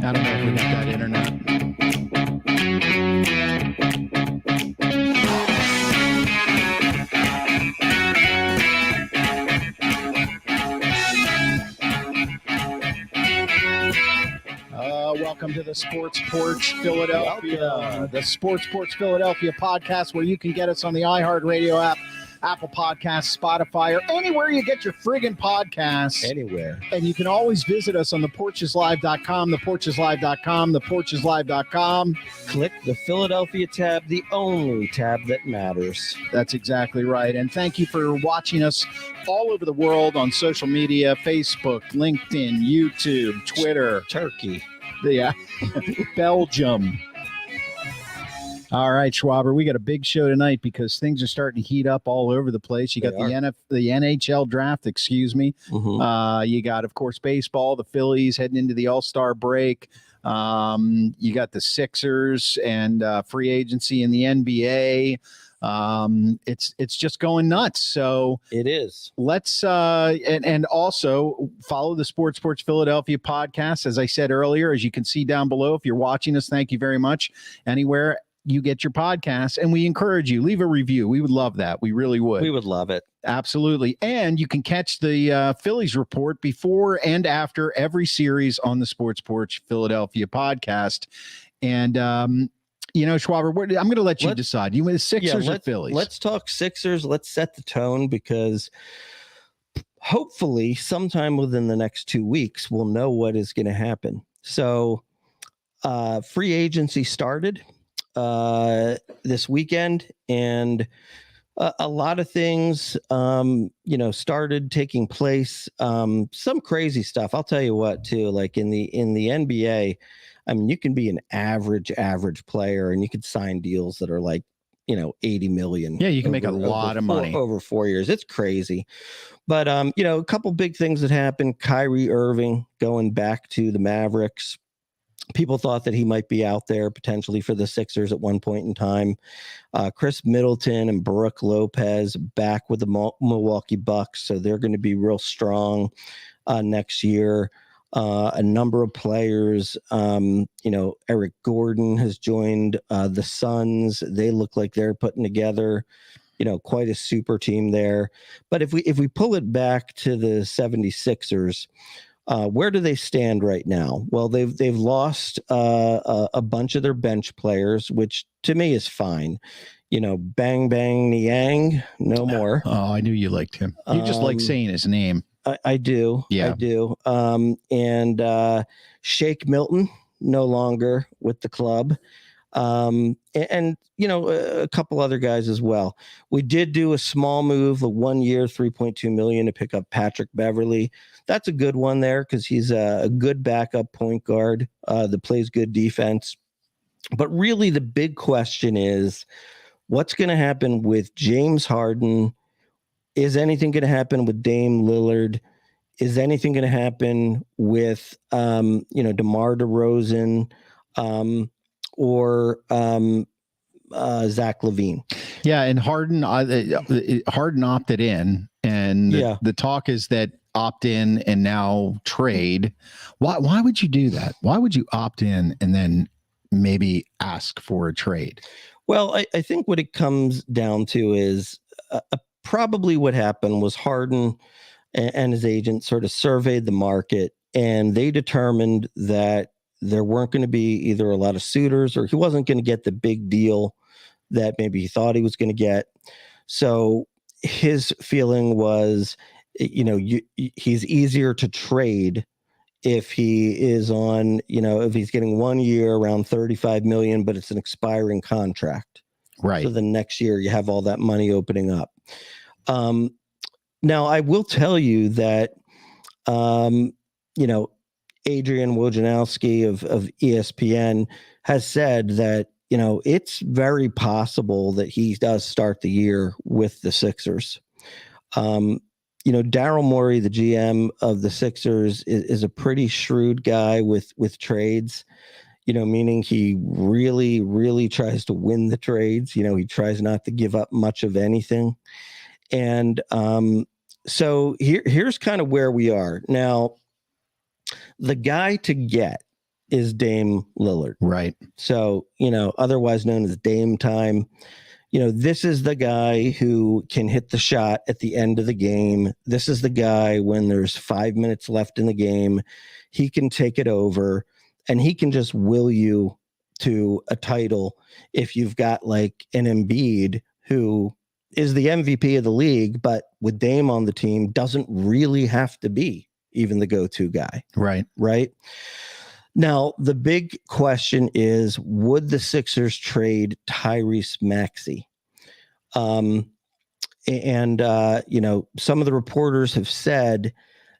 I don't know if we got that internet. Welcome to the Sports Porch Philadelphia, the Sports Porch Philadelphia podcast, where you can get us on the iHeartRadio app, Apple Podcasts, Spotify, or anywhere you get your friggin' podcasts. Anywhere. And you can always visit us on theporcheslive.com, theporcheslive.com, theporcheslive.com. Click the Philadelphia tab, the only tab that matters. That's exactly right. And thank you for watching us all over the world on social media, Facebook, LinkedIn, YouTube, Twitter. Turkey. Yeah. Belgium. All right, Schwaber, we got a big show tonight because things are starting to heat up all over the place. You got the NHL draft, Mm-hmm. You got, of course, baseball, the Phillies heading into the All-Star break. You got the Sixers and free agency in the NBA. It's just going nuts. So it is. Let's and also follow the Sports Porch Philadelphia podcast. As I said earlier, as you can see down below, if you're watching us, thank you very much. Anywhere you get your podcasts, and we encourage you, leave a review. We would love that. We really would. We would love it. Absolutely. And you can catch the Phillies report before and after every series on the Sports Porch Philadelphia podcast. And Schwaber, I'm going to let you decide. You want the Sixers or Phillies? Let's talk Sixers. Let's set the tone, because hopefully sometime within the next 2 weeks, we'll know what is going to happen. So free agency started this weekend, and a lot of things, started taking place. Some crazy stuff. I'll tell you what, too, like in the NBA, I mean, you can be an average player and you could sign deals that are like, 80 million. Yeah, you can make a lot of money over 4 years. It's crazy. But, a couple big things that happened. Kyrie Irving going back to the Mavericks. People thought that he might be out there potentially for the Sixers at one point in time. Chris Middleton and Brooke Lopez back with the Milwaukee Bucks, so they're going to be real strong next year. A number of players, Eric Gordon has joined the Suns. They look like they're putting together, quite a super team there. But if we pull it back to the 76ers, where do they stand right now? Well, they've lost a bunch of their bench players, which to me is fine. Bang Bang Niang, no more. Oh, I knew you liked him. You just like saying his name. I do. Yeah. I do. And Shake Milton, no longer with the club. And a couple other guys as well. We did do a small move, a 1 year, $3.2 million to pick up Patrick Beverley. That's a good one there because he's a good backup point guard that plays good defense. But really the big question is, what's going to happen with James Harden? Is anything going to happen with Dame Lillard? Is anything going to happen with, DeMar DeRozan or Zach LaVine? Yeah, and Harden opted in, and the talk is that opt in and now trade. Why would you do that? Why would you opt in and then maybe ask for a trade? Well, I think what it comes down to is probably what happened was Harden and his agent sort of surveyed the market, and they determined that there weren't going to be either a lot of suitors or he wasn't going to get the big deal that maybe he thought he was going to get. So his feeling was, he's easier to trade if he is on, if he's getting 1 year around 35 million, but it's an expiring contract. Right. So the next year you have all that money opening up. Now I will tell you that, Adrian Wojnarowski of ESPN has said that, it's very possible that he does start the year with the Sixers. Daryl Morey, the GM of the Sixers, is a pretty shrewd guy with trades, meaning he really, really tries to win the trades. He tries not to give up much of anything. And so here's kind of where we are now. The guy to get is Dame Lillard. Right. So, otherwise known as Dame time. This is the guy who can hit the shot at the end of the game. This is the guy when there's 5 minutes left in the game, he can take it over and he can just will you to a title if you've got like an Embiid who is the MVP of the league, but with Dame on the team doesn't really have to be even the go-to guy. Right. Right. Now, the big question is, would the Sixers trade Tyrese Maxey? Some of the reporters have said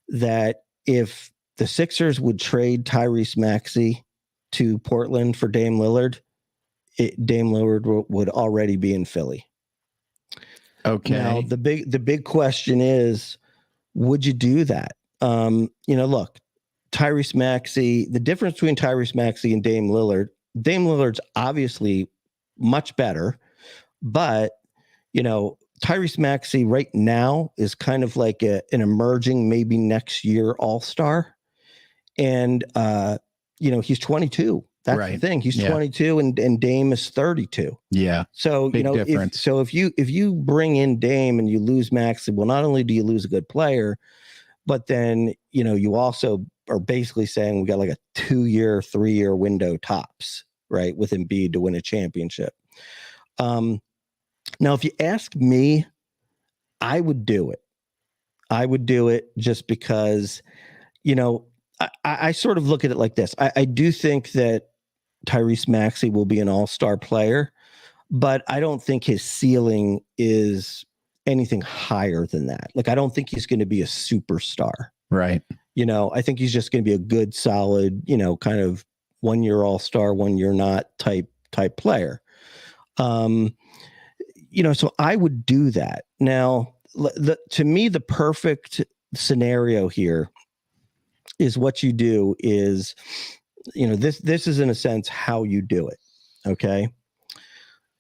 that if the Sixers would trade Tyrese Maxey to Portland for Dame Lillard, Dame Lillard would already be in Philly. Okay. Now, the big question is, would you do that? Look, Tyrese Maxey, the difference between Tyrese Maxey and Dame Lillard's obviously much better, but, Tyrese Maxey right now is kind of like an emerging, maybe next year all-star. And, he's 22. That's right. The thing. He's 22 and Dame is 32. Yeah. So, big difference. If you bring in Dame and you lose Maxey, well, not only do you lose a good player, but then, you also are basically saying we got like a 2-year, 3-year window tops, right, with Embiid to win a championship. Now, if you ask me, I would do it. I would do it just because, I sort of look at it like this. I do think that Tyrese Maxey will be an all-star player, but I don't think his ceiling is anything higher than that. Like, I don't think he's going to be a superstar. Right. I think he's just going to be a good, solid, kind of 1 year all-star, 1 year not type player. So I would do that. Now, to me, the perfect scenario here is what you do is, this is in a sense how you do it. Okay.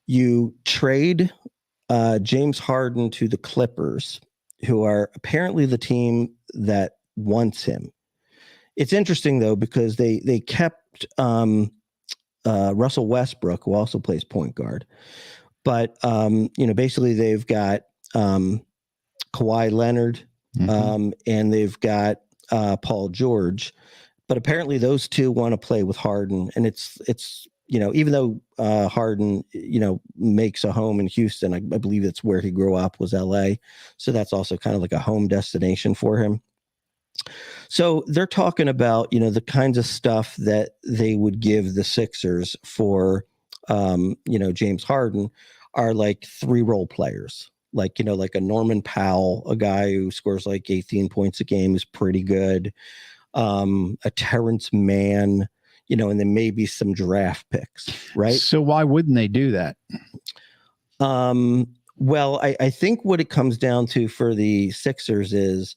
You trade James Harden to the Clippers, who are apparently the team that wants him. It's interesting though, because they kept Russell Westbrook, who also plays point guard. But, basically they've got Kawhi Leonard and they've got Paul George. But apparently those two want to play with Harden. And it's even though Harden, makes a home in Houston, I believe it's where he grew up, was LA. So that's also kind of like a home destination for him. So they're talking about, the kinds of stuff that they would give the Sixers for, James Harden are like 3 role players, like a Norman Powell, a guy who scores like 18 points a game is pretty good. A Terrence Mann, and then maybe some draft picks, right? So why wouldn't they do that? Well, I think what it comes down to for the Sixers is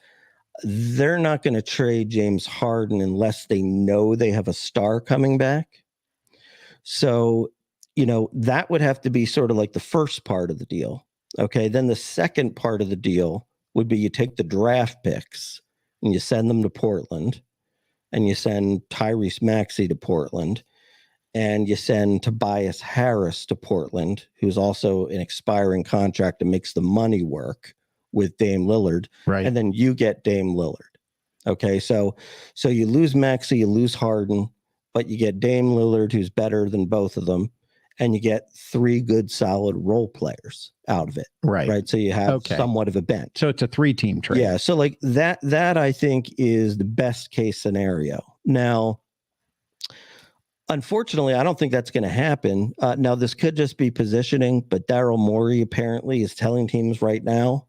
they're not going to trade James Harden unless they know they have a star coming back. So, that would have to be sort of like the first part of the deal. Okay. Then the second part of the deal would be you take the draft picks and you send them to Portland, and you send Tyrese Maxey to Portland, and you send Tobias Harris to Portland, who's also an expiring contract that makes the money work with Dame Lillard. Right. And then you get Dame Lillard. Okay. So you lose Maxey, you lose Harden, but you get Dame Lillard, who's better than both of them. And you get 3 good, solid role players out of it. Right. Right. So you have somewhat of a bench. So it's a 3-team trade. Yeah. So like that I think is the best case scenario. Now, unfortunately, I don't think that's going to happen. Now, this could just be positioning, but Daryl Morey apparently is telling teams right now,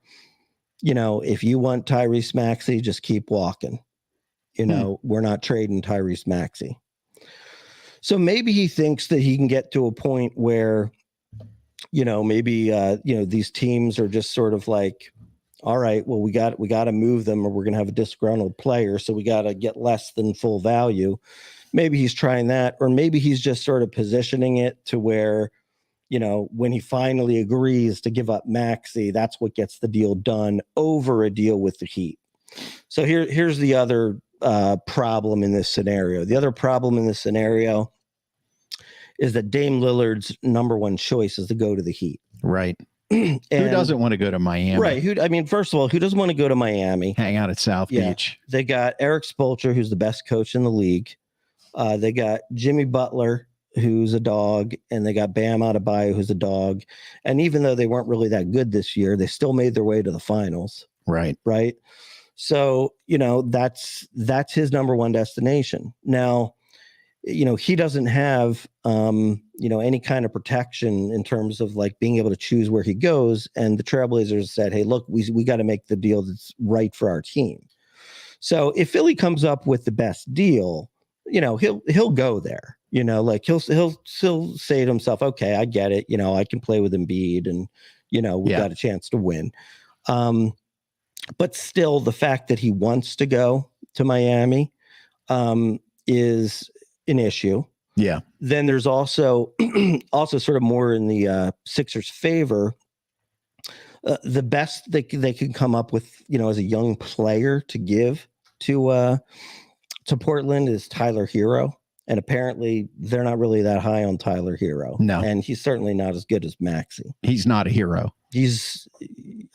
if you want Tyrese Maxey, just keep walking. We're not trading Tyrese Maxey. So maybe he thinks that he can get to a point where, maybe, these teams are just sort of like, all right, well, we got to move them or we're going to have a disgruntled player. So we got to get less than full value. Maybe he's trying that, or maybe he's just sort of positioning it to where, when he finally agrees to give up Maxey, that's what gets the deal done over a deal with the Heat. So here's the other problem in this scenario. The other problem in this scenario is that Dame Lillard's number one choice is to go to the Heat. Right. Who doesn't want to go to Miami? Right. First of all, who doesn't want to go to Miami? Hang out at South Beach. They got Eric Spoelstra, who's the best coach in the league. They got Jimmy Butler, who's a dog, and they got Bam Adebayo, who's a dog. And even though they weren't really that good this year, they still made their way to the finals. Right. Right. So, that's his number one destination. Now, he doesn't have, any kind of protection in terms of like being able to choose where he goes. And the Trailblazers said, hey, look, we got to make the deal that's right for our team. So if Philly comes up with the best deal, he'll go there, he'll say to himself, okay, I get it. I can play with Embiid and, we got a chance to win. But still the fact that he wants to go to Miami, is an issue. Yeah. Then there's also sort of more in the Sixers' favor. The best they can come up with, as a young player to give to Portland is Tyler Hero, and apparently they're not really that high on Tyler Hero. No, and he's certainly not as good as Maxey. He's not a hero.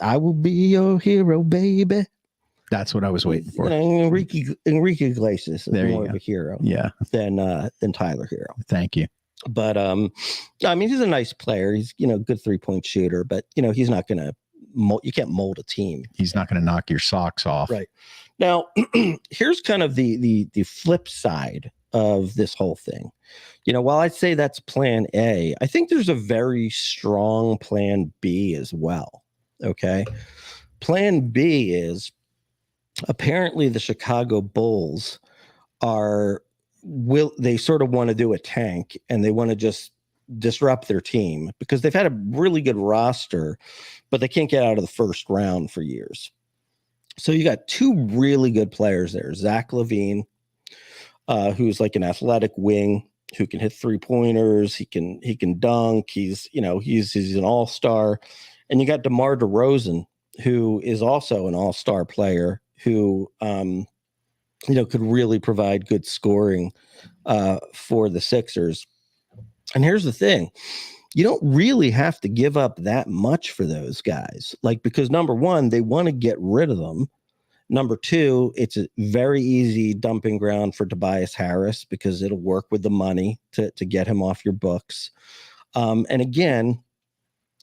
I will be your hero, baby. That's what I was waiting for. Enrique Iglesias is more of a hero, than Tyler Hero. Thank you. But he's a nice player. He's good 3-point shooter, but he's not gonna. You can't mold a team. He's not going to knock your socks off. Right. Now, here's kind of the flip side of this whole thing. While I'd say that's plan A, I think there's a very strong plan B as well. Okay. Plan B is apparently the Chicago Bulls they sort of want to do a tank, and they want to just disrupt their team because they've had a really good roster, but they can't get out of the first round for years. So you got two really good players there. Zach LaVine, who's like an athletic wing who can hit 3-pointers. He can dunk. He's an all-star. And you got DeMar DeRozan, who is also an all-star player who, could really provide good scoring for the Sixers. And here's the thing. You don't really have to give up that much for those guys. Because number one, they want to get rid of them. Number two, it's a very easy dumping ground for Tobias Harris because it'll work with the money to get him off your books. And again,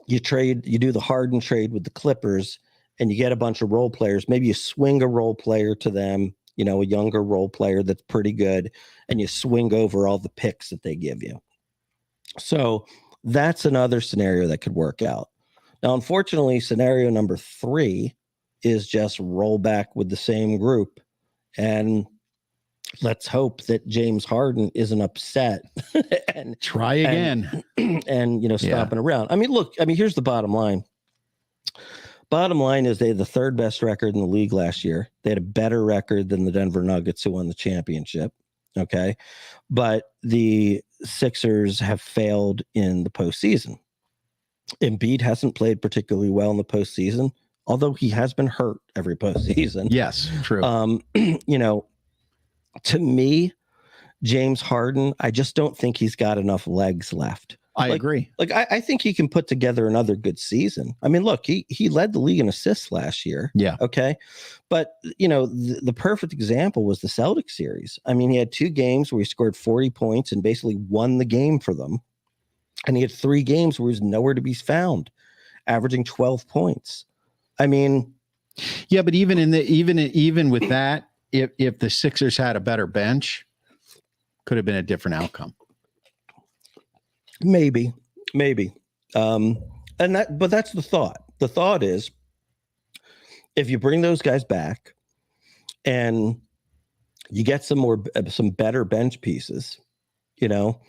you do the Harden trade with the Clippers and you get a bunch of role players. Maybe you swing a role player to them, a younger role player that's pretty good, and you swing over all the picks that they give you. So that's another scenario that could work out. Now, unfortunately, scenario number 3 is just roll back with the same group. And let's hope that James Harden isn't upset and try again and stomping around. Here's the bottom line. Bottom line is they had the 3rd best record in the league last year. They had a better record than the Denver Nuggets, who won the championship. Okay. But the Sixers have failed in the postseason. Embiid hasn't played particularly well in the postseason, although he has been hurt every postseason. Yes, true. To me, James Harden, I just don't think he's got enough legs left. I agree. I think he can put together another good season. Look, he led the league in assists last year. Yeah. Okay. But, the perfect example was the Celtics series. He had 2 games where he scored 40 points and basically won the game for them. And he had 3 games where he was nowhere to be found, averaging 12 points. Yeah, but even with that, if the Sixers had a better bench, could have been a different outcome. Maybe. But that's the thought. The thought is, if you bring those guys back and you get some better bench pieces,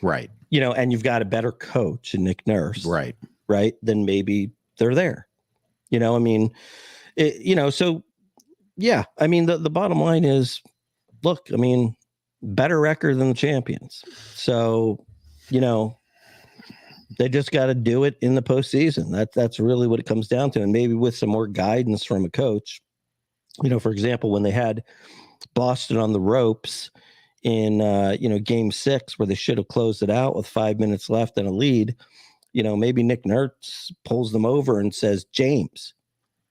right. And you've got a better coach in Nick Nurse, right. Then maybe they're there, so yeah, the bottom line is, look, better record than the champions. So, they just got to do it in the postseason. That's really what it comes down to. And maybe with some more guidance from a coach, for example, when they had Boston on the ropes in game 6 where they should have closed it out with 5 minutes left and a lead. Maybe Nick Nurse pulls them over and says, James,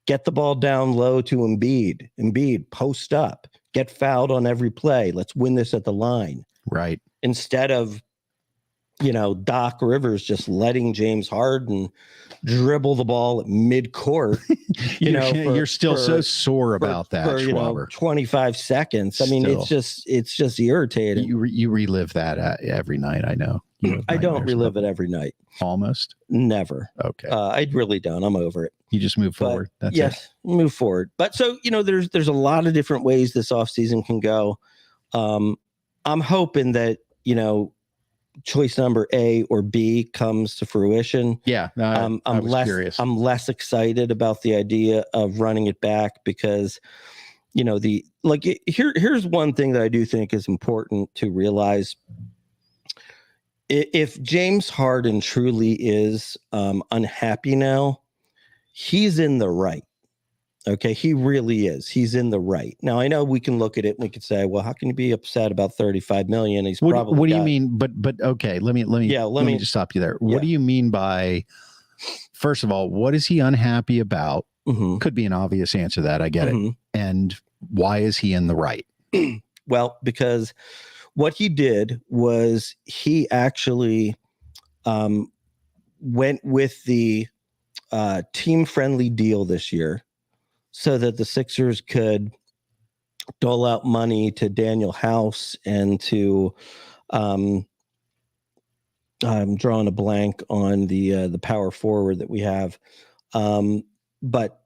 get the ball down low to Embiid. Embiid, post up, get fouled on every play. Let's win this at the line. Right. Instead of Doc Rivers just letting James Harden dribble the ball at mid-court. You're still so sore about that, Schwaber. 25 seconds. I mean, it's just irritating. You relive that every night. I know. I don't relive it every night. Almost? Never. Okay. I really don't. I'm over it. You just move forward. That's yes, it. Move forward. But so, there's a lot of different ways this offseason can go. I'm hoping that, choice number A or B comes to fruition. Yeah. I'm curious. I'm less excited about the idea of running it back because, here's one thing that I do think is important to realize. If James Harden truly is unhappy now, he's in the right. Okay, he really is. He's in the right. Now, I know we can look at it and we could say, well, how can you be upset about 35 million? He's probably what do you mean? But okay, let me just stop you there. What do you mean by, first of all, what is he unhappy about? Mm-hmm. Could be an obvious answer to that. I get it. And why is he in the right? Well, because what he did was he actually went with the team-friendly deal this year so that the Sixers could dole out money to Daniel House and to I'm drawing a blank on the power forward that we have. But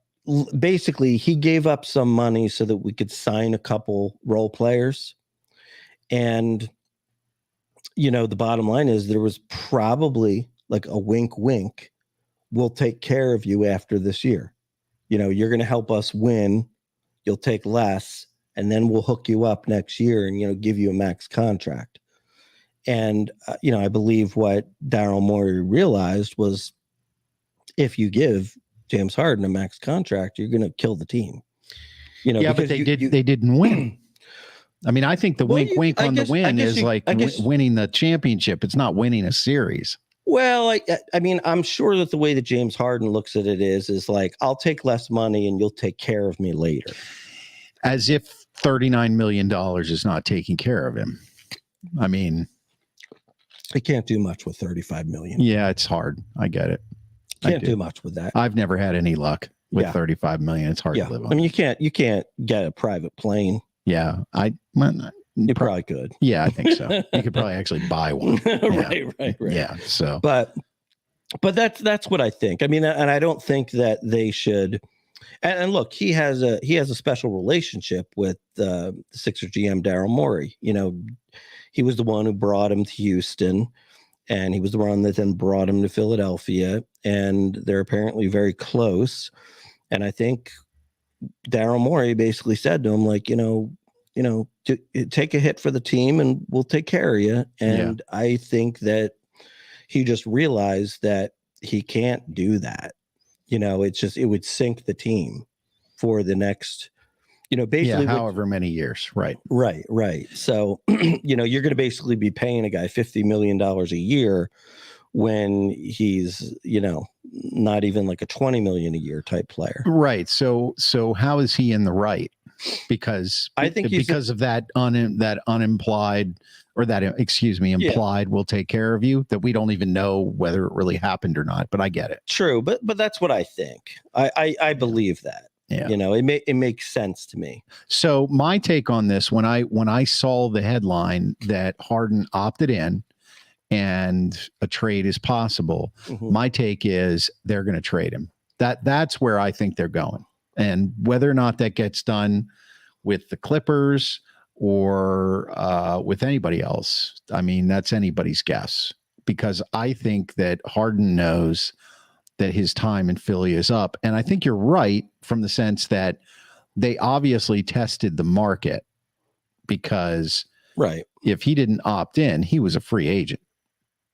basically, he gave up some money so that we could sign a couple role players. And, the bottom line is there was probably like a wink, wink. We'll take care of you after this year. You're going to help us win. You'll take less. And then we'll hook you up next year and, give you a max contract. And, I believe what Daryl Morey realized was if you give James Harden a max contract, you're going to kill the team. Yeah, but they didn't win. I mean, I think the wink on the win is like winning the championship. It's not winning a series. Well, I mean, I'm sure that the way that James Harden looks at it is like, I'll take less money and you'll take care of me later. As if $39 million is not taking care of him. I mean, I can't do much with 35 million. Yeah, it's hard. I get it. Can't do much with that. I've never had any luck with 35 million. It's hard to live on. I mean, you can't get a private plane. Yeah, you probably could. Yeah, I think so. You could probably actually buy one. Right. Yeah. So, but that's what I think. I mean, and I don't think that they should. And look, he has a special relationship with the Sixers GM Daryl Morey. He was the one who brought him to Houston, and he was the one that then brought him to Philadelphia, and they're apparently very close. And I think Daryl Morey basically said to him, like, to take a hit for the team and we'll take care of you. And I think that he just realized that he can't do that. It would sink the team for the next, basically however many years. Right. So, you're going to basically be paying a guy $50 million a year when he's, not even like a 20 million a year type player. Right. So how is he in the right? Because I think because of that unimplied or that, implied we'll take care of you, that we don't even know whether it really happened or not, but I get it. True. But that's what I think. I believe that. Yeah. It makes sense to me. So my take on this, when I saw the headline that Harden opted in and a trade is possible, my take is they're going to trade him. That's where I think they're going. And whether or not that gets done with the Clippers or with anybody else, I mean, that's anybody's guess, because I think that Harden knows that his time in Philly is up. And I think you're right from the sense that they obviously tested the market, because if he didn't opt in, he was a free agent.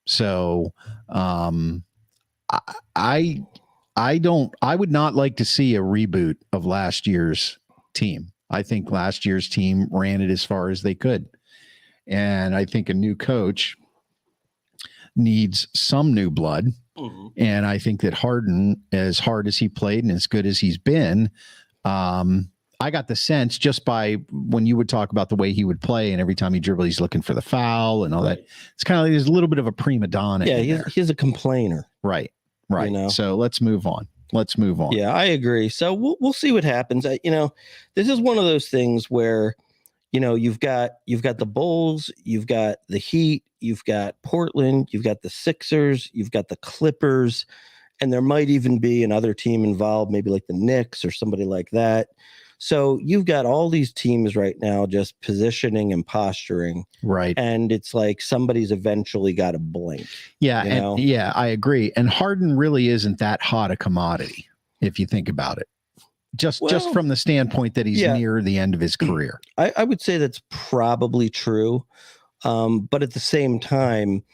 So I would not like to see a reboot of last year's team. I think last year's team ran it as far as they could. And I think a new coach needs some new blood. Mm-hmm. And I think that Harden, as hard as he played and as good as he's been, I got the sense just by when you would talk about the way he would play, and every time he dribbled, he's looking for the foul and all that. It's kind of like there's a little bit of a prima donna. Yeah, he's a complainer. Right. You know? So let's move on. Yeah, I agree. So we'll see what happens. This is one of those things where, you've got the Bulls, you've got the Heat, you've got Portland, you've got the Sixers, you've got the Clippers, and there might even be another team involved, maybe like the Knicks or somebody like that. So you've got all these teams right now just positioning and posturing. Right. And it's like somebody's eventually got to blink. Yeah. I agree. And Harden really isn't that hot a commodity, if you think about it. Just from the standpoint that he's near the end of his career. I would say that's probably true. But at the same time,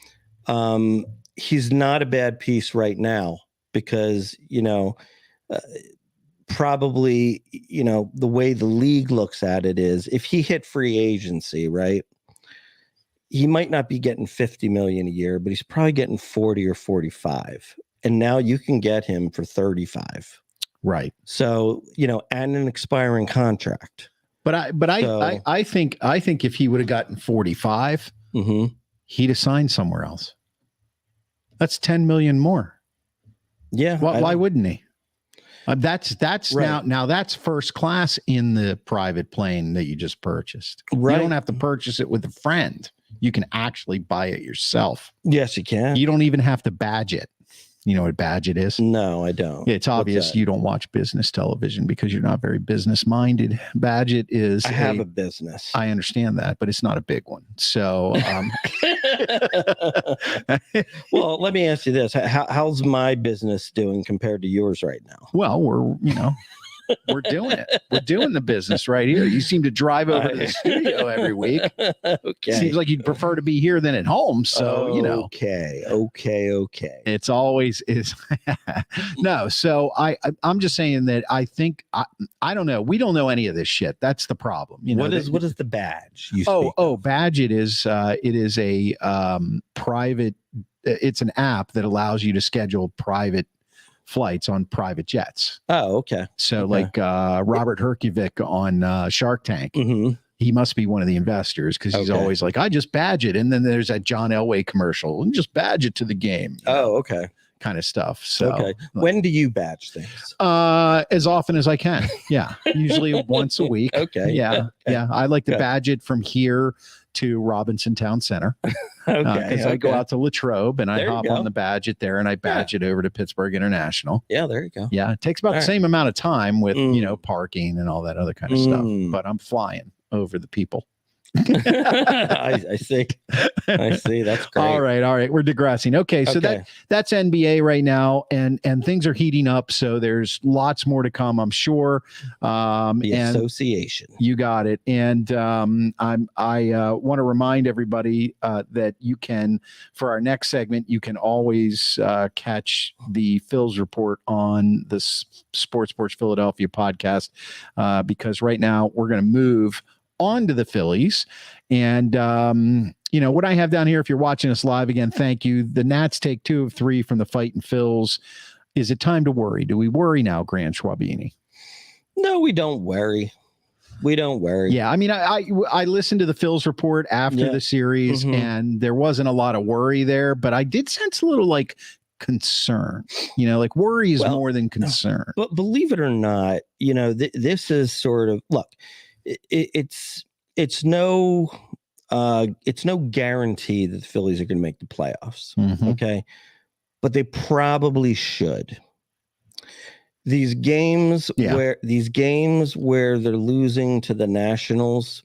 he's not a bad piece right now because, probably, the way the league looks at it is if he hit free agency, right, he might not be getting 50 million a year, but he's probably getting 40 or 45. And now you can get him for 35. Right. So, and an expiring contract. But I think if he would have gotten 45, mm-hmm. he'd have signed somewhere else. That's 10 million more. Yeah. Why wouldn't he? That's right. now that's first class in the private plane that you just purchased. Right. You don't have to purchase it with a friend. You can actually buy it yourself. Yes, you can. You don't even have to badge it. You know what badge it is? No, I don't. It's obvious you don't watch business television because you're not very business minded. Badge it is. I have a business. I understand that, but it's not a big one. So, well, let me ask you this: how's my business doing compared to yours right now? Well, we're doing it. We're doing the business right here. You seem to drive over to the studio every week. Okay. Seems like you'd prefer to be here than at home. So, Okay. It's always is. No. So I'm just saying that I think, I don't know. We don't know any of this shit. That's the problem. What is the badge? Badge. It is a private, it's an app that allows you to schedule private flights on private jets. Oh, okay. So like Robert Herjavec on Shark Tank, mm-hmm. he must be one of the investors because he's always like, I just badge it. And then there's that John Elway commercial and just badge it to the game. Okay. Kind of stuff. So okay. When do you badge things? As often as I can. Yeah. Usually once a week. Okay. Yeah. Okay. Yeah. I like to badge it from here to Robinson Town Center. Because I go out to Latrobe and I hop on the badge it there and I badge it over to Pittsburgh International. Yeah, there you go. Yeah, it takes about the same amount of time with parking and all that other kind of stuff. But I'm flying over the people. I see. That's great. All right. We're digressing. Okay, so that's NBA right now, and things are heating up. So there's lots more to come, I'm sure. The association. You got it. And I want to remind everybody that you can, for our next segment, you can always catch the Phil's Report on the Sports Porch Philadelphia podcast because right now we're going to move on to the Phillies. And, what I have down here, if you're watching us live again, thank you. The Nats take 2 of 3 from the Fightin' Phils. Is it time to worry? Do we worry now, Grand Schwalbini? No, we don't worry. Yeah. I mean, I listened to the Phil's Report after the series and there wasn't a lot of worry there, but I did sense a little like concern, like worry is more than concern. But believe it or not, this is sort of, look, it's no guarantee that the Phillies are going to make the playoffs. Mm-hmm. Okay. But they probably should. These games where they're losing to the Nationals,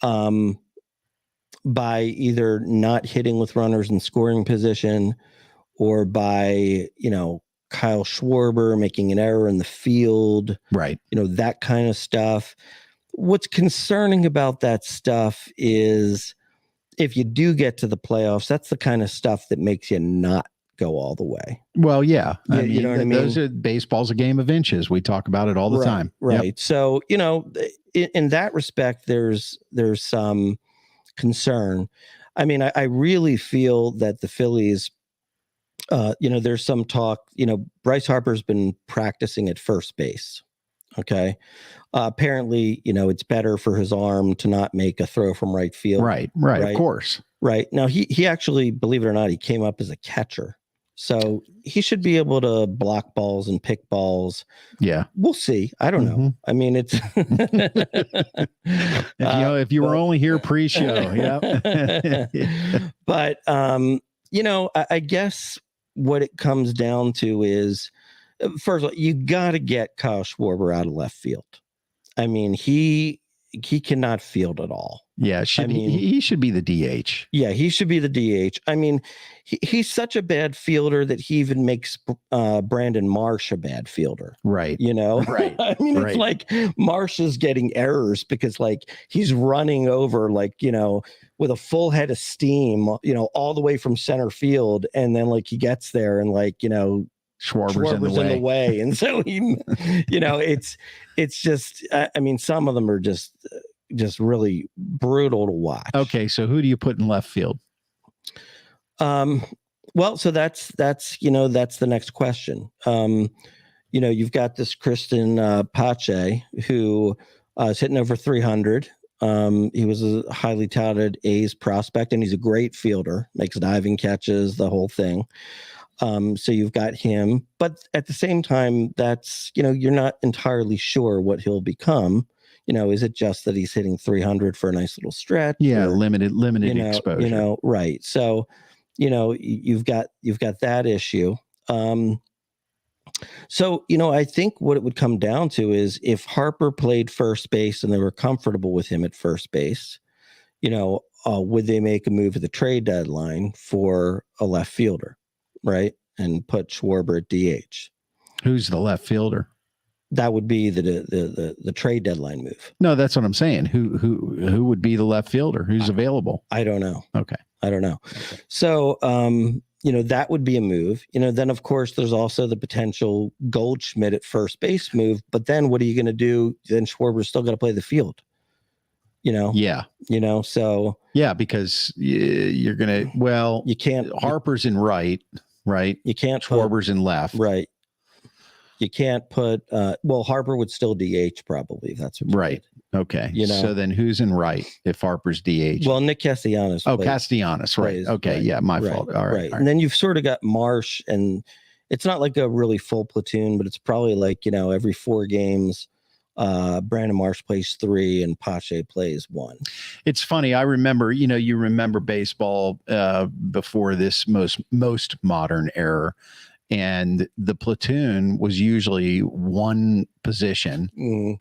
by either not hitting with runners in scoring position or by, Kyle Schwarber making an error in the field, right? That kind of stuff. What's concerning about that stuff is if you do get to the playoffs, that's the kind of stuff that makes you not go all the way. Well, yeah. I mean, you know what I mean? Those are baseball's a game of inches. We talk about it all the time. Right. Yep. So, in that respect, there's some concern. I mean, I really feel that the Phillies, there's some talk, Bryce Harper's been practicing at first base. Okay. Apparently, it's better for his arm to not make a throw from right field. Right. Of course. Right. Now, he actually, believe it or not, he came up as a catcher. So he should be able to block balls and pick balls. Yeah. We'll see. I don't know. I mean, it's if you were only here pre-show. Yeah. But I guess what it comes down to is, first of all, you got to get Kyle Schwarber out of left field. I mean, he cannot field at all. Yeah, he should be the DH. Yeah, he should be the DH. I mean, he's such a bad fielder that he even makes Brandon Marsh a bad fielder. Right. Right. I mean, it's like Marsh is getting errors because he's running over with a full head of steam, all the way from center field, and then he gets there and Schwarber's in the way. And so it's just, I mean, some of them are just really brutal to watch. Okay. So who do you put in left field? Well, so that's the next question. You've got this Kristen Pache who is hitting over 300. He was a highly touted A's prospect, and he's a great fielder, makes diving catches, the whole thing. So you've got him, but at the same time, that's, you're not entirely sure what he'll become. Is it just that he's hitting 300 for a nice little stretch? Yeah. Or, limited exposure. Right. So, you've got that issue. So, I think what it would come down to is if Harper played first base and they were comfortable with him at first base, would they make a move at the trade deadline for a left fielder? Right. And put Schwarber at DH. Who's the left fielder? That would be the trade deadline move. No, that's what I'm saying. Who would be the left fielder? Who's available? I don't know. Okay. I don't know. Okay. So, that would be a move. Then of course there's also the potential Goldschmidt at first base move. But then what are you going to do? Then Schwarber's still got to play the field. Yeah. So yeah, because you're going to, you can't. Harper's in right. You can't. Schwarber's in left. Right. You can't put, Harper would still DH probably. If that's what right. Did. Okay. So then who's in right if Harper's DH? Well, Nick Castellanos. Castellanos. Right. Okay. Right. Yeah. My fault. All right. And then you've sort of got Marsh, and it's not like a really full platoon, but it's probably every 4 games, Brandon Marsh plays 3 and Pache plays 1. It's funny. I remember, you remember baseball before this most modern era. And the platoon was usually one position,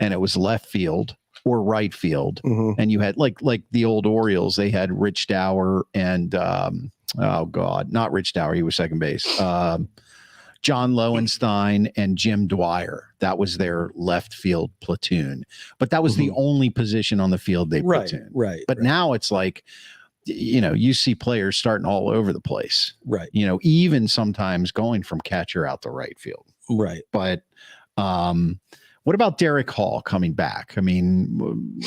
and it was left field or right field. Mm-hmm. And you had like the old Orioles, they had Rich Dower and not Rich Dower, he was second base. John Lowenstein and Jim Dwyer. That was their left field platoon. But that was the only position on the field they platoon. Right. But now it's like, you see players starting all over the place. Right. Even sometimes going from catcher out to right field. Right. But what about Derek Hall coming back? I mean,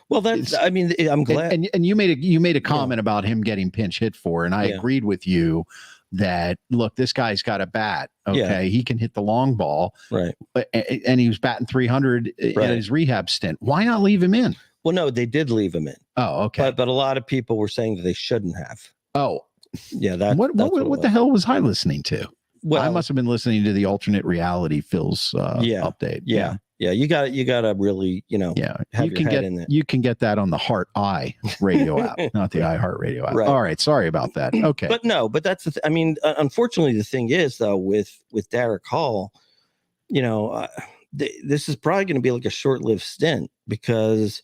well, I'm glad. And you made a comment about him getting pinch hit for, and I agreed with you that, look, this guy's got a bat. Okay. He can hit the long ball. Right. And he was batting 300 in his rehab stint. Why not leave him in? Well, no, they did leave him in. Oh, okay. But a lot of people were saying that they shouldn't have. Oh, yeah. What the hell was I listening to? Well, I must have been listening to the alternate reality Phil's update. Yeah. You got to really, have your head in it. You can get that on the Heart Eye radio app, not the iHeart radio app. Right. All right. Sorry about that. Okay. But that's unfortunately, the thing is though, with Derek Hall, this is probably going to be like a short-lived stint, because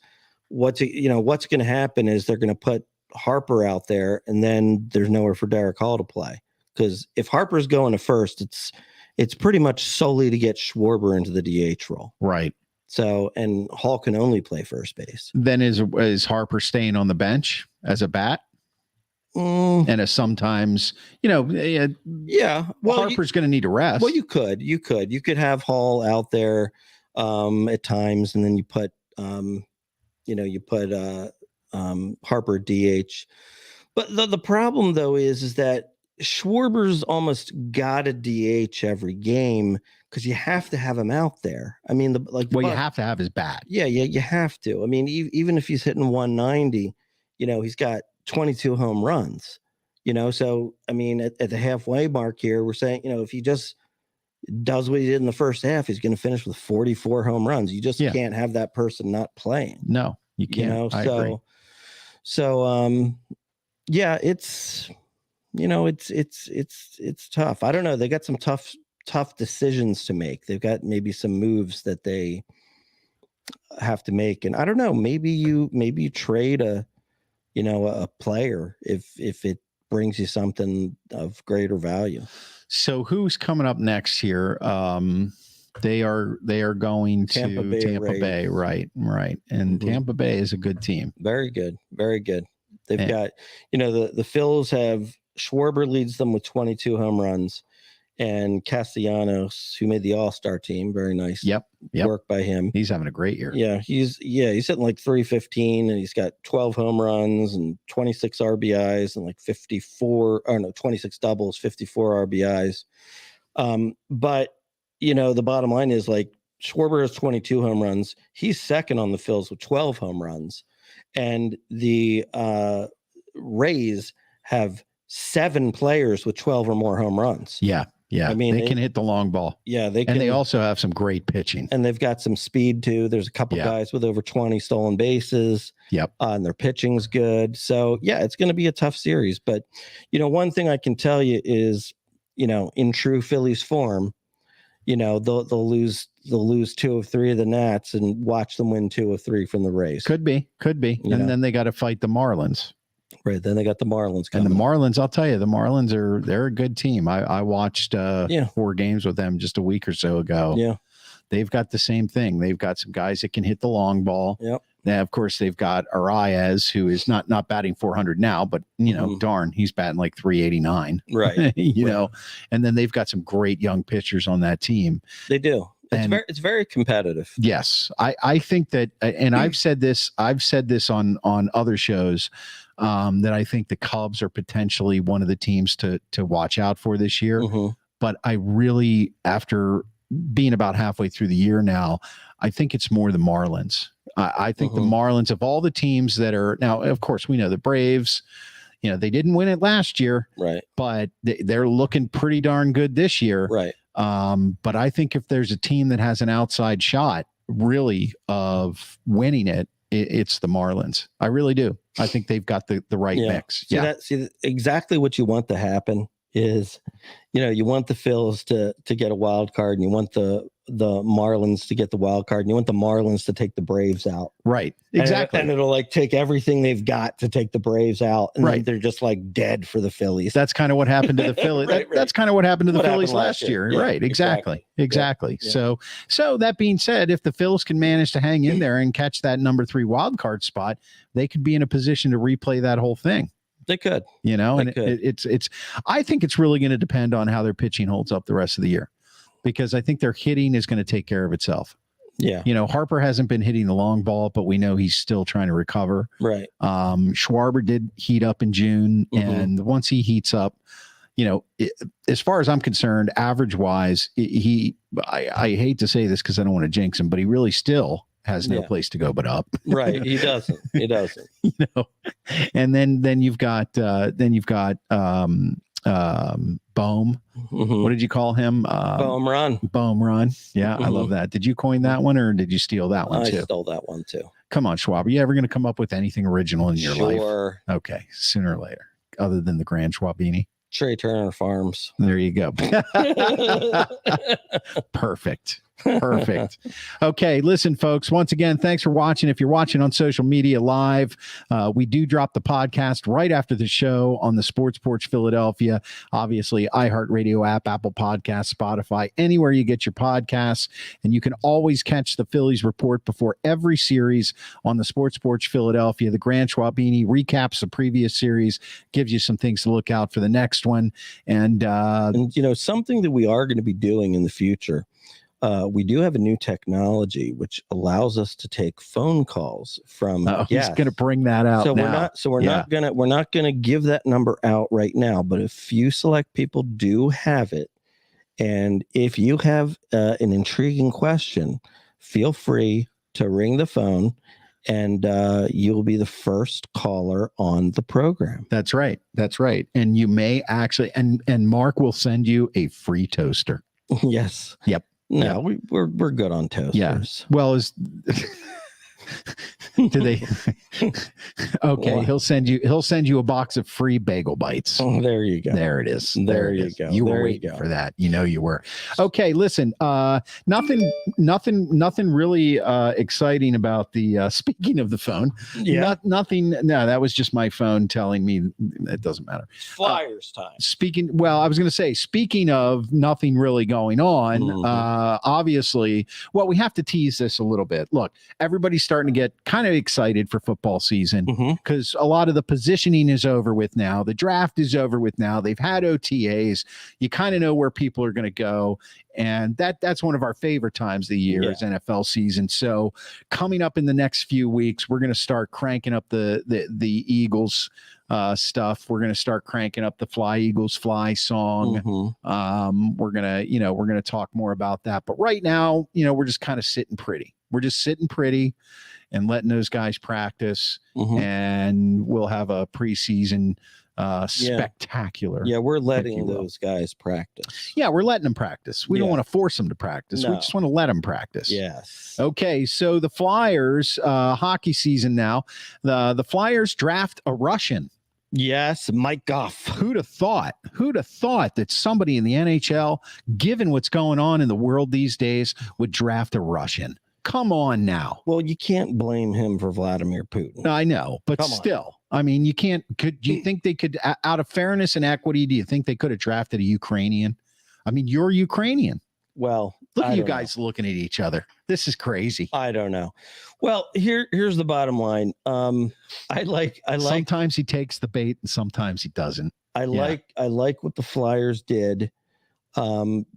what's going to happen is they're going to put Harper out there, and then there's nowhere for Derek Hall to play. Because if Harper's going to first, it's pretty much solely to get Schwarber into the DH role. Right. So, and Hall can only play first base. Then is Harper staying on the bench as a bat? And sometimes, yeah. Well, Harper's going to need a rest. Well, you could have Hall out there at times, and then you put Harper DH. But the problem though is that Schwarber's almost got a DH every game because you have to have him out there. I mean, you have to have his bat. Yeah, you have to. I mean, even if he's hitting 190, he's got 22 home runs. So I mean, at the halfway mark here, we're saying, if he just does what he did in the first half, he's going to finish with 44 home runs. You just can't have that person not playing. No, you can't. I agree. So, yeah, it's tough. I don't know. They got some tough decisions to make. They've got maybe some moves that they have to make, and I don't know. Maybe you trade a player if it brings you something of greater value. So who's coming up next here? They are going to Tampa Bay. Right. And Tampa Bay is a good team. Very good. They've got, the Phils have Schwarber leads them with 22 home runs, and Castellanos, who made the All-Star team, very nice. Yep. Work by him. He's having a great year. Yeah, he's hitting like 315, and he's got 12 home runs and 26 RBIs and like 26 doubles, 54 RBIs. But the bottom line is, like, Schwarber has 22 home runs. He's second on the Phils with 12 home runs, and the Rays have 7 players with 12 or more home runs. Yeah. I mean, they can hit the long ball. Yeah, they can. And they also have some great pitching. And they've got some speed too. There's a couple guys with over 20 stolen bases. Yep. And their pitching's good. So yeah, it's going to be a tough series. But one thing I can tell you is, in true Phillies form, they'll lose 2 of 3 of the Nats and watch them win 2 of 3 from the Rays. Could be. And then they got to fight the Marlins. Right. Then they got the Marlins coming. And the Marlins, I'll tell you, they're a good team. I watched 4 games with them just a week or so ago. Yeah. They've got the same thing. They've got some guys that can hit the long ball. Yep. Now, of course, they've got Arias, who is not batting 400 now, but darn, he's batting like 389. Right. know, and then they've got some great young pitchers on that team. They do. It's very competitive. Yes. I think that, and I've said this on other shows, that I think the Cubs are potentially one of the teams to watch out for this year. Mm-hmm. But I really, after being about halfway through the year now, I think it's more the Marlins. I think the Marlins, of all the teams that are now, of course, we know the Braves, they didn't win it last year, right? But they're looking pretty darn good this year, right? But I think if there's a team that has an outside shot, really, of winning it, it's the Marlins. I really do. I think they've got the right mix. See, exactly what you want to happen is, you want the Phils to get a wild card, and you want the Marlins to get the wild card, and you want the Marlins to take the Braves out. Right. Exactly. And it'll like take everything they've got to take the Braves out, and then they're just like dead for the Phillies. That's kind of what happened to the Phillies. That's kind of what happened to the Phillies last year. Yeah, right. Exactly. Yeah. So that being said, if the Phils can manage to hang in there and catch that number 3 wild card spot, they could be in a position to replay that whole thing. They could, it's I think it's really going to depend on how their pitching holds up the rest of the year, because I think their hitting is going to take care of itself. Yeah. Harper hasn't been hitting the long ball, but we know he's still trying to recover. Right. Schwarber did heat up in June, and once he heats up, as far as I'm concerned, average wise, I hate to say this because I don't want to jinx him, but he really still has no place to go but up. Right. He doesn't. And then you've got Bohm. What did you call him? Bohm Run. Yeah, I love that. Did you coin that one, or did you steal that one too? I stole that one too. Come on, Schwab. Are you ever going to come up with anything original in your life? Sure. Okay, sooner or later. Other than the Grand Schwalbini. Trey Turner Farms. There you go. Perfect. Perfect. Okay, listen, folks, once again, thanks for watching. If you're watching on social media live, we do drop the podcast right after the show on the Sports Porch Philadelphia, obviously iHeartRadio app, Apple Podcasts, Spotify, anywhere you get your podcasts. And you can always catch the Phillies report before every series on the Sports Porch Philadelphia. The Grand Schwalbini recaps the previous series, gives you some things to look out for the next one. And something that we are going to be doing in the future. We do have a new technology which allows us to take phone calls from he's going to bring that out. So we're not gonna give that number out right now. But a few select people do have it, and if you have an intriguing question, feel free to ring the phone, and you'll be the first caller on the program. That's right. And you may actually, and Mark will send you a free toaster. Yes. Yep. No, we're good on toasters. Yeah. Well, do they? Okay, he'll send you a box of free bagel bites. Oh, there you go. There it is. There you go. You were waiting for that. You were. Okay, listen. Nothing really exciting about the. Speaking of the phone. Yeah. Nothing. No, that was just my phone telling me it doesn't matter. Flyers time. I was going to say. Speaking of nothing really going on. Obviously, well, we have to tease this a little bit. Look, everybody's starting to get kind of excited for football season because a lot of the positioning is over with now. The draft is over with now. They've had OTAs. You kind of know where people are going to go. And that's one of our favorite times of the year is NFL season. So coming up in the next few weeks, we're going to start cranking up the Eagles stuff. We're going to start cranking up the Fly Eagles Fly song. We're going to talk more about that. But right now, we're just kind of sitting pretty. We're just sitting pretty and letting those guys practice, and we'll have a preseason spectacular. Yeah, we're letting those guys practice. Yeah, we're letting them practice. We don't want to force them to practice. No. We just want to let them practice. Yes. Okay, so the Flyers, hockey season now, the Flyers draft a Russian. Yes, Mike Goff. Who'd have thought that somebody in the NHL, given what's going on in the world these days, would draft a Russian? Come on now. Well, you can't blame him for Vladimir Putin. I know, but still, I mean, you can't. Do you think they could, out of fairness and equity, do you think they could have drafted a Ukrainian? I mean, you're Ukrainian. Well, look at you guys looking at each other. This is crazy. I don't know. Well, here's the bottom line. I like. Sometimes he takes the bait and sometimes he doesn't. I like what the Flyers did,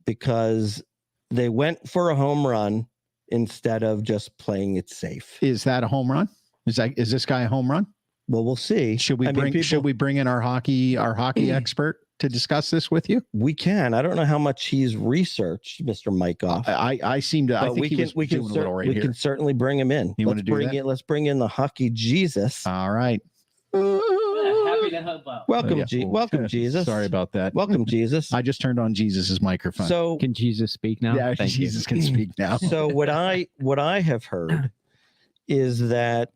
because they went for a home run instead of just playing it safe. Is that a home run? Is this guy a home run? Well, we'll see. Should we bring in our hockey expert to discuss this with you? We can. I don't know how much he's researched, Mr. Mike Goff. I seem to. I think we can certainly bring him in. You want to do that? Let's bring in the hockey Jesus. All right. Happy to help out. Welcome, welcome, Jesus. Sorry about that. Welcome, Jesus. I just turned on Jesus's microphone. So can Jesus speak now? Yeah, Jesus can speak now. So what I have heard is that,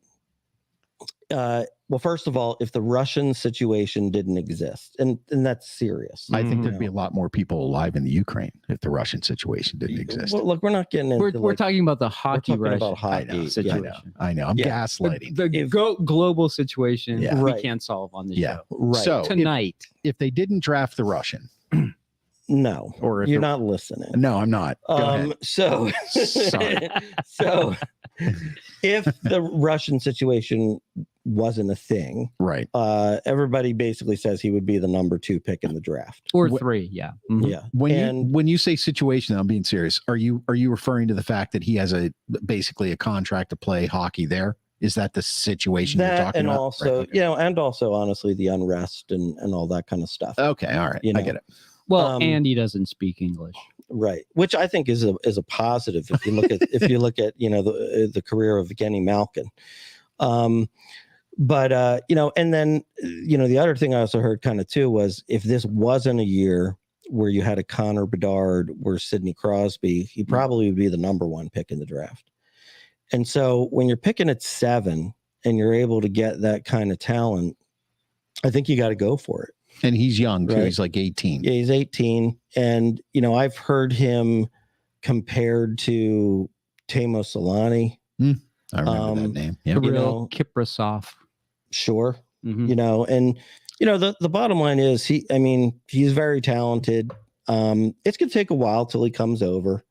well, first of all, if the Russian situation didn't exist, and that's serious. I think there'd be a lot more people alive in the Ukraine if the Russian situation didn't exist. Well, look, we're not getting into. We're talking about the hockey. Situation. I know. I'm gaslighting. The global situation we can't solve on the show. Right. So tonight, if they didn't draft the Russian. No, or you're not listening. No, I'm not. Go ahead. So if the Russian situation wasn't a thing, right? Everybody basically says he would be the number 2 pick in the draft, or 3. Yeah, yeah. When you say situation, I'm being serious. Are you referring to the fact that he has basically a contract to play hockey there? Is that the situation you're talking about? Also, and also, honestly, the unrest and all that kind of stuff. Okay, all right, I get it. Well, and he doesn't speak English, right? Which I think is a positive if you look at the career of Evgeny Malkin. But and then the other thing I also heard kind of too was if this wasn't a year where you had a Connor Bedard or Sidney Crosby, he probably would be the number 1 pick in the draft. And so when you're picking at 7 and you're able to get that kind of talent, I think you got to go for it. And he's young too. Right? He's like 18. Yeah, he's 18. And, I've heard him compared to Teemu Selanne. I remember that name. Yeah. Kirill Kiprasov. Sure. And the bottom line is he's very talented. It's going to take a while till he comes over.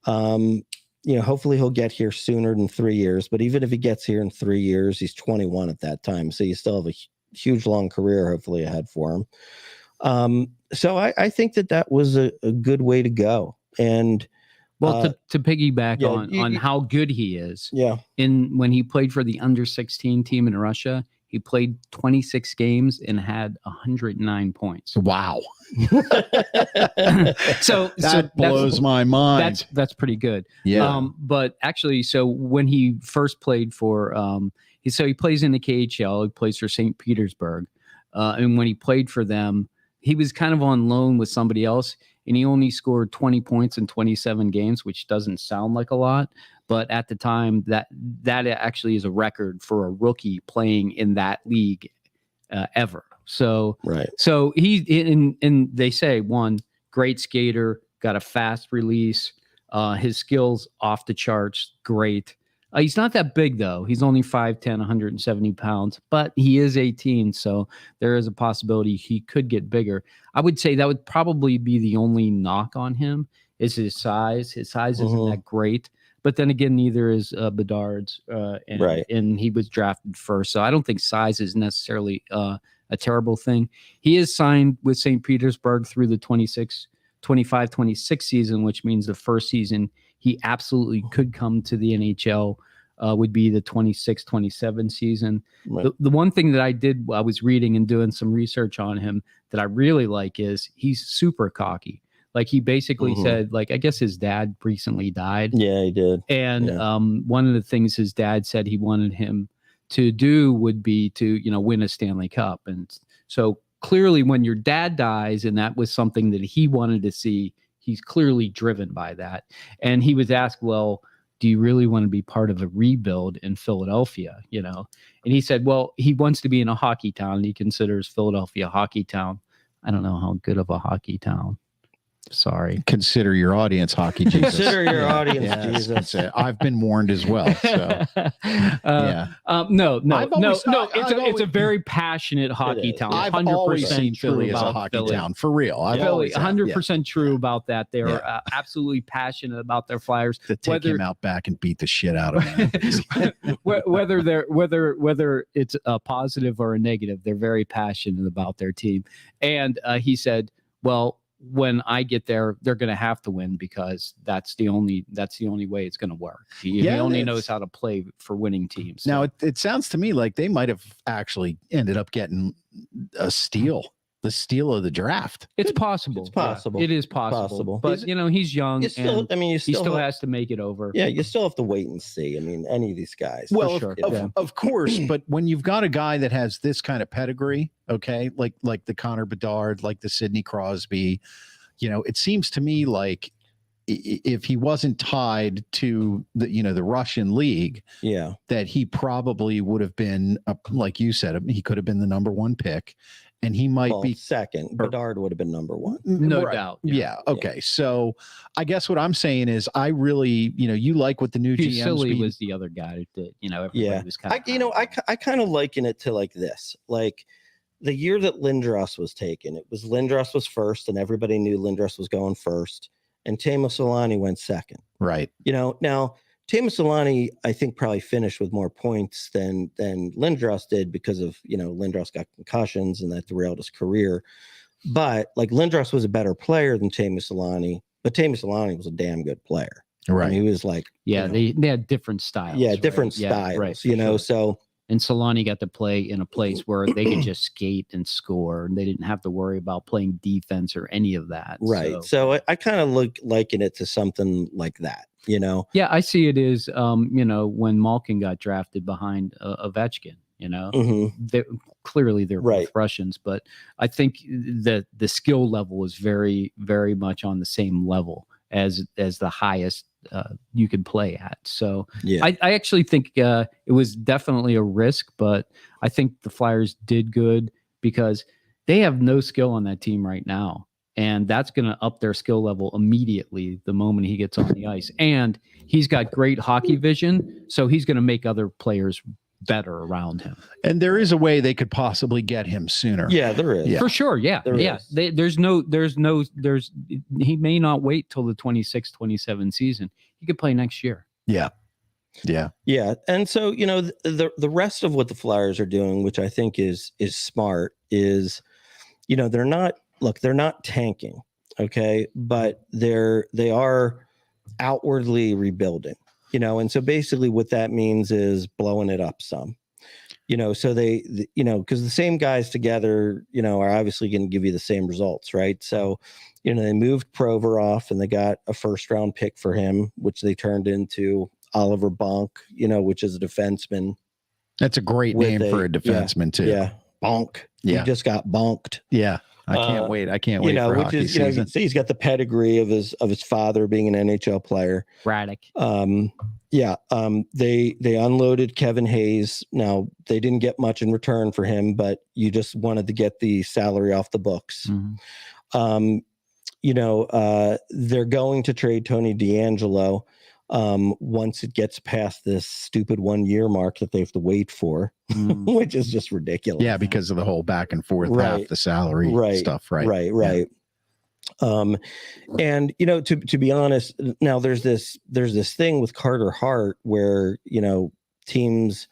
Hopefully he'll get here sooner than 3 years, but even if he gets here in 3 years, he's 21 at that time. So you still have a huge, long career, hopefully ahead for him. So I think that was a good way to go. And to piggyback on how good he is. Yeah. When he played for the under-16 team in Russia, he played 26 games and had 109 points. Wow. so that blows my mind. That's pretty good. Yeah. But actually, so when he first played for, he plays in the KHL. He plays for St. Petersburg, and when he played for them, he was kind of on loan with somebody else, and he only scored 20 points in 27 games, which doesn't sound like a lot. But at the time, that actually is a record for a rookie playing in that league ever. So, right. So and they say, one, great skater, got a fast release. His skills off the charts, great. He's not that big, though. He's only 5'10", 170 pounds, but he is 18, so there is a possibility he could get bigger. I would say that would probably be the only knock on him is his size. His size isn't that great. But then again, neither is Bedard's, and he was drafted first. So I don't think size is necessarily a terrible thing. He is signed with St. Petersburg through the 25-26 season, which means the first season he absolutely could come to the NHL would be the 26-27 season. Right. The one thing that I was reading and doing some research on him that I really like is he's super cocky. Like he basically said, like, I guess his dad recently died. Yeah, he did. And one of the things his dad said he wanted him to do would be to, win a Stanley Cup. And so clearly when your dad dies, and that was something that he wanted to see, he's clearly driven by that. And he was asked, well, do you really want to be part of a rebuild in Philadelphia? And he said, well, he wants to be in a hockey town. He considers Philadelphia a hockey town. I don't know how good of a hockey town. Sorry. Consider your audience, hockey Jesus. Consider your audience, Jesus. I've been warned as well. So, no. It's a very passionate hockey town. I've always seen Philly as a hockey town, for real. I've Philly, 100% true about that. They're absolutely passionate about their Flyers. To take him out back and beat the shit out of him. whether it's a positive or a negative, they're very passionate about their team. And he said, well, when I get there, they're going to have to win because that's the only way it's going to work. He only knows how to play for winning teams. So. Now it sounds to me like they might have actually ended up getting a steal. The steal of the draft. It's possible. It's possible. It is possible. But he's young. He still has to make it over. Yeah, you still have to wait and see. I mean, any of these guys. Well, of course. But when you've got a guy that has this kind of pedigree, okay, like the Connor Bedard, like the Sidney Crosby, it seems to me like if he wasn't tied to the Russian league, that he probably would have been, like you said, he could have been the number one pick. And he might be second. Bedard would have been number one. No doubt. Yeah. Okay. Yeah. So I guess what I'm saying is I really, you like what the new GM Silly was the other guy that, everybody was kind of. I kind of liken it to like this. Like the year that Lindros was taken, Lindros was first and everybody knew Lindros was going first. And Teemu Selanne went second. Right. Now Teemu Selanne, I think, probably finished with more points than Lindros did because of, Lindros got concussions and that derailed his career. But like Lindros was a better player than Teemu Selanne, but Teemu Selanne was a damn good player. Right. And he was like, they had different styles. Yeah, different styles, right, sure. So. And Selanne got to play in a place where they could just skate and score, and they didn't have to worry about playing defense or any of that. Right. So I kind of liken it to something like that. Yeah, I see it as, when Malkin got drafted behind Ovechkin, clearly they're both Russians, but I think the skill level is very, very much on the same level as the highest you could play at. So I actually think it was definitely a risk, but I think the Flyers did good because they have no skill on that team right now. And that's going to up their skill level immediately the moment he gets on the ice. And he's got great hockey vision, so he's going to make other players better around him. And there is a way they could possibly get him sooner. Yeah, there is. Yeah. For sure. Yeah. He may not wait till the 26-27 season. He could play next year. Yeah. Yeah. Yeah. And so, the rest of what the Flyers are doing, which I think is smart, is, they're not tanking. Okay. But they are outwardly rebuilding, and so basically what that means is blowing it up some, so because the same guys together, are obviously going to give you the same results. Right. So, they moved Provorov and they got a first round pick for him, which they turned into Oliver Bonk, which is a defenseman. That's a great name for a defenseman too. Yeah. Bonk. Yeah. He just got bonked. Yeah. I can't wait. I can't wait for which hockey is, season. He's got the pedigree of his father being an NHL player. Braddock. They unloaded Kevin Hayes. Now they didn't get much in return for him, but you just wanted to get the salary off the books. Mm-hmm. They're going to trade Tony DeAngelo once it gets past this stupid 1 year mark that they have to wait for, which is just ridiculous. Yeah, because of the whole back and forth, half the salary stuff. Right. And to be honest, now there's this thing with Carter Hart where teams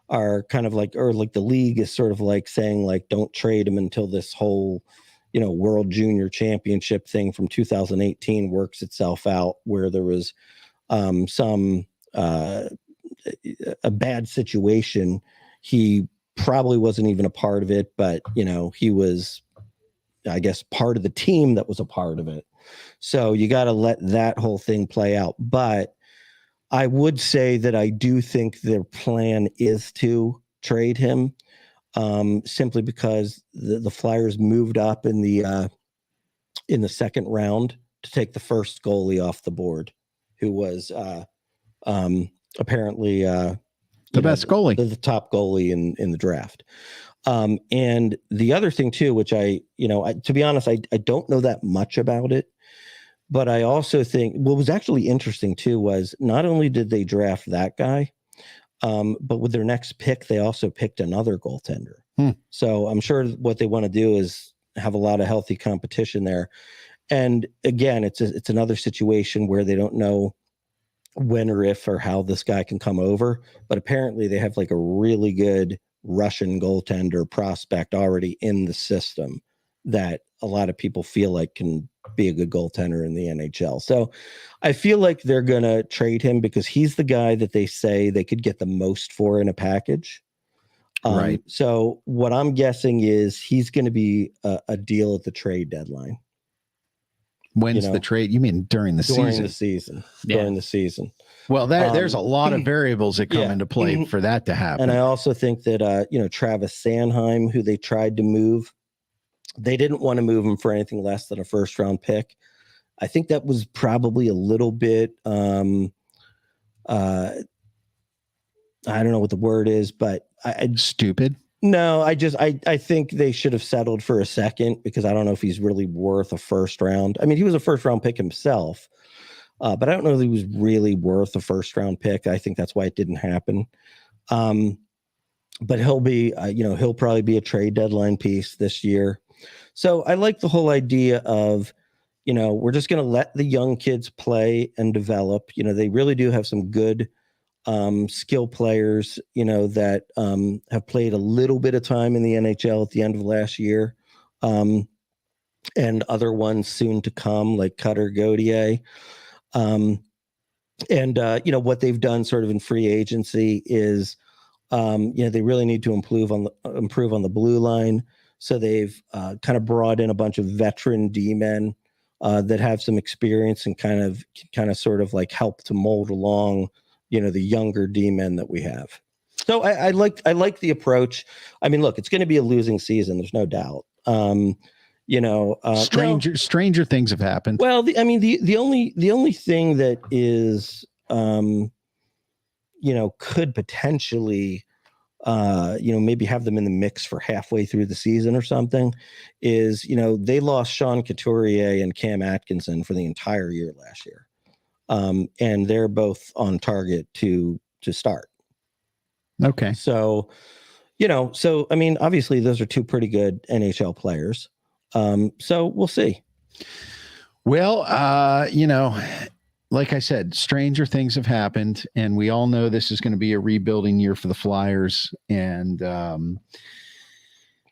are kind of like the league is sort of like saying like don't trade him until this whole World Junior Championship thing from 2018 works itself out, where there was a bad situation. He probably wasn't even a part of it, but he was, I guess, part of the team that was a part of it. So you got to let that whole thing play out. But I would say that I do think their plan is to trade him, simply because the Flyers moved up in the second round to take the first goalie off the board, who was apparently the best goalie, the top goalie in the draft. And the other thing too, which to be honest, I don't know that much about it, but I also think what was actually interesting too was not only did they draft that guy, but with their next pick, they also picked another goaltender. So I'm sure what they want to do is have a lot of healthy competition there. And again, it's another situation where they don't know when or if or how this guy can come over, but apparently they have like a really good Russian goaltender prospect already in the system that a lot of people feel like can be a good goaltender in the NHL. So I feel like they're going to trade him because he's the guy that they say they could get the most for in a package. Right. So what I'm guessing is he's going to be a deal at the trade deadline. When's the trade? You mean during the season? During the season. Well, there's a lot of variables that come into play for that to happen. And I also think that, Travis Sanheim, who they tried to move, they didn't want to move him for anything less than a first round pick. I think that was probably a little bit, I don't know what the word is, but stupid. No, I think they should have settled for a second, because I don't know if he's really worth a first round. I mean, he was a first round pick himself, but I don't know if he was really worth a first round pick. I think that's why it didn't happen. But he'll be, he'll probably be a trade deadline piece this year. So I like the whole idea of, we're just going to let the young kids play and develop. They really do have some good skill players, that have played a little bit of time in the NHL at the end of last year, and other ones soon to come, like Cutter Gauthier. And what they've done sort of in free agency is, they really need to improve on the blue line. So they've kind of brought in a bunch of veteran D-men that have some experience and kind of sort of like help to mold along, the younger D-men that we have. So I like the approach. I mean, look, it's going to be a losing season. There's no doubt. Stranger things have happened. Well, the only thing that is, could potentially maybe have them in the mix for halfway through the season or something, is, they lost Sean Couturier and Cam Atkinson for the entire year last year. And they're both on target to start. Okay. So, I mean, obviously those are two pretty good NHL players. So we'll see. Well, like I said, stranger things have happened, and we all know this is going to be a rebuilding year for the Flyers. And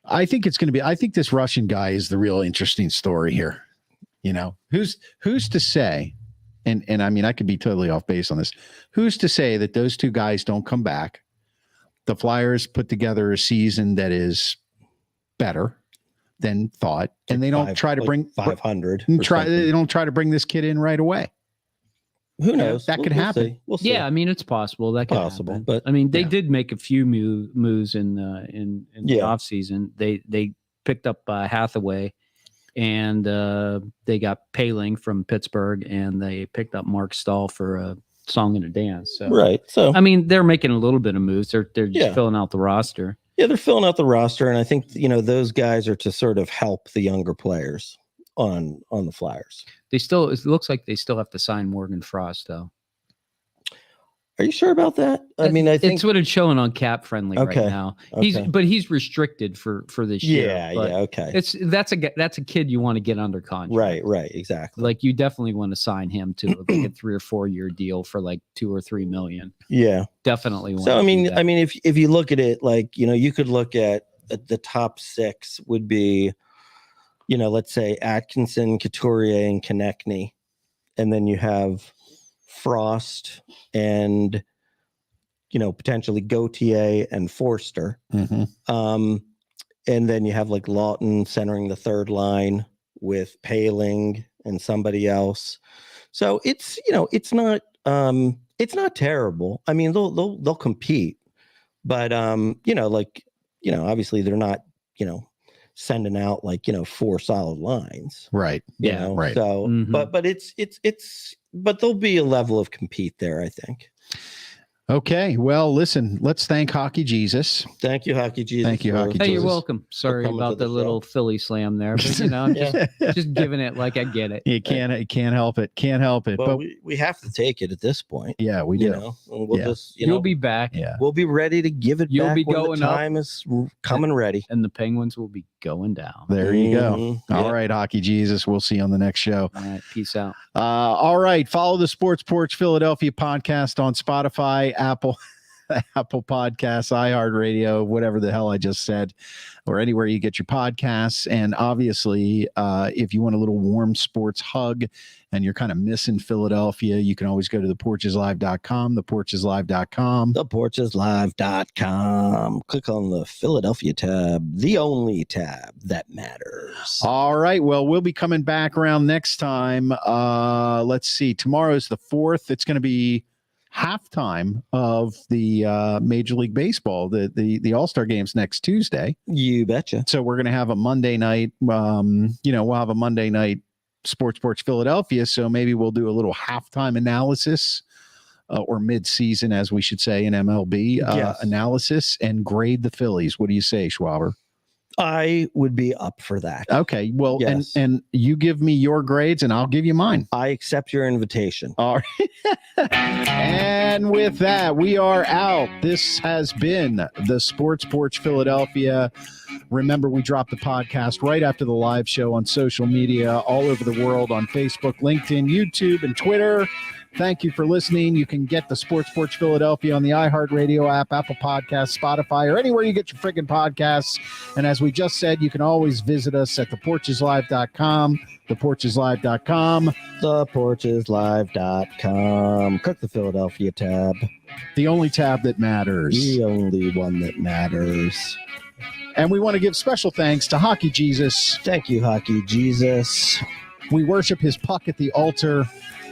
I think this Russian guy is the real interesting story here. Who's to say, and I mean, I could be totally off base on this. Who's to say that those two guys don't come back? The Flyers put together a season that is better than thought, and they don't try to bring 500. They don't try to bring this kid in right away. Who knows? That could happen. We'll see. Yeah, I mean, it's possible that could happen. But I mean, they did make a few moves in the off season. They picked up Hathaway, and they got Paling from Pittsburgh, and they picked up Mark Stahl for a song and a dance. So, right. So I mean, they're making a little bit of moves. They're just filling out the roster. Yeah, they're filling out the roster, and I think those guys are to sort of help the younger players on the Flyers. It looks like they still have to sign Morgan Frost, though. Are you sure about that? I mean, I think it's what it's showing on Cap Friendly right now. He's restricted for this year. Yeah, okay. That's a kid you want to get under contract. Right, exactly. Like, you definitely want to sign him to like a 3 or 4 year deal for like $2 or $3 million. Yeah, definitely. So I mean, if you look at it, like, you could look at the top 6 would be, let's say Atkinson, Couturier, and Konechny, and then you have Frost and potentially Gauthier and Forster. Mm-hmm. And then you have like Lawton centering the third line with Paling and somebody else. So it's not terrible. I mean, they'll compete, but obviously they're not sending out like 4 solid lines. Right. Right. So but there'll be a level of compete there, I think. Okay. Well, listen, let's thank Hockey Jesus. Thank you, Hockey Jesus. Thank you, Hockey Jesus. Hey, you're welcome. Sorry about the little Philly slam there, but I'm just giving it like I get it. You can't help it. Can't help it. Well, but we have to take it at this point. Yeah, we do. And we'll just, you'll be back. Yeah. We'll be ready to give it You'll back be when going the time is coming ready. And the Penguins will be going down. There you go. All right, Hockey Jesus. We'll see you on the next show. All right. Peace out. All right. Follow the Sports Porch Philadelphia podcast on Spotify, Apple Podcasts, iHeartRadio, whatever the hell I just said, or anywhere you get your podcasts. And obviously, if you want a little warm sports hug and you're kind of missing Philadelphia, you can always go to theporcheslive.com, theporcheslive.com. Theporcheslive.com. Click on the Philadelphia tab, the only tab that matters. All right. Well, we'll be coming back around next time. Let's see. Tomorrow's the 4th. It's going to be halftime of the Major League Baseball, the All-Star games next Tuesday. You betcha. So we're going to have a Monday night, we'll have a Monday night Sports Porch Philadelphia. So maybe we'll do a little halftime analysis or mid-season, as we should say, in MLB analysis and grade the Phillies. What do you say, Schwalber? I would be up for that. Okay. Well, and you give me your grades and I'll give you mine. I accept your invitation. All right. And with that, we are out. This has been the Sports Porch Philadelphia. Remember, we drop the podcast right after the live show on social media all over the world on Facebook, LinkedIn, YouTube, and Twitter. Thank you for listening. You can get the Sports Porch Philadelphia on the iHeartRadio app, Apple Podcasts, Spotify, or anywhere you get your friggin' podcasts. And as we just said, you can always visit us at theporcheslive.com, theporcheslive.com. Theporcheslive.com. Click the Philadelphia tab. The only tab that matters. The only one that matters. And we want to give special thanks to Hockey Jesus. Thank you, Hockey Jesus. We worship his puck at the altar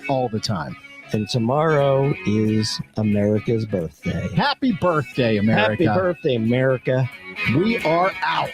all the time. And tomorrow is America's birthday. Happy birthday, America. Happy birthday, America. We are out.